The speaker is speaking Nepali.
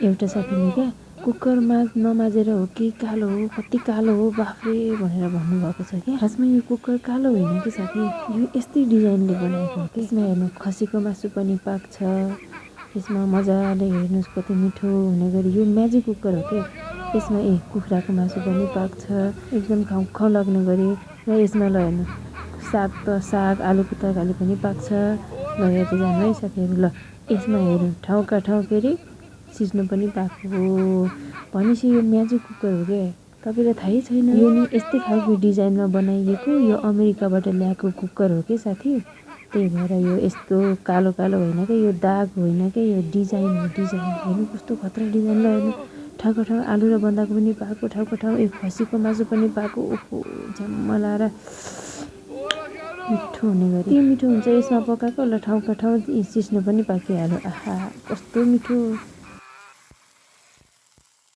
एउटा साथीले क्या कुकरमा नमाजेर हो कि कालो हो, कति कालो हो बाफ्रे भनेर भन्नुभएको छ क्या। खासमा यो कुकर कालो होइन कि साथी, यो यस्तै डिजाइनले बनाएको हो कि। यसमा हेर्नु खसीको मासु पनि पाक्छ, यसमा मजाले हेर्नुहोस् कति मिठो हुने गरी यो म्याजिक कुकर हो कि। यसमा कुखुराको मासु पनि पाक्छ एकदम खाउँ खाउँ लाग्ने गरी। र यसमा ल हेर्नु साग आलुको तरकारी पनि पाक्छ। ल हेर्दै जानु है साथीहरू। ल यसमा हेर्नु ठाउँका ठाउँ फेरि सिस्नो पनि पाएको हो। भनेपछि यो म्याजिक कुकर हो क्या। तपाईँलाई थाहै छैन? यो नि यस्तै खालको डिजाइनमा बनाइएको यो अमेरिकाबाट ल्याएको कुकर हो कि साथी। त्यही भएर यो यस्तो कालो कालो होइन क्या, यो दाग होइन क्या, यो डिजाइन हो डिजाइन। हेर्नु कस्तो खतरा डिजाइन। ल हेर्नु ठाउँको ठाउँ आलु र बन्दाको पनि पाएको, ठाउँको ठाउँ खसीको मासु पनि पाएको। ओहो झ्याम्म लाएर मिठो हुने गरी के मिठो हुन्छ यसमा पकाएको। ल ठाउँका ठाउँ सिस्नो पनि पाकिहाल्यो। आहा कस्तो मिठो।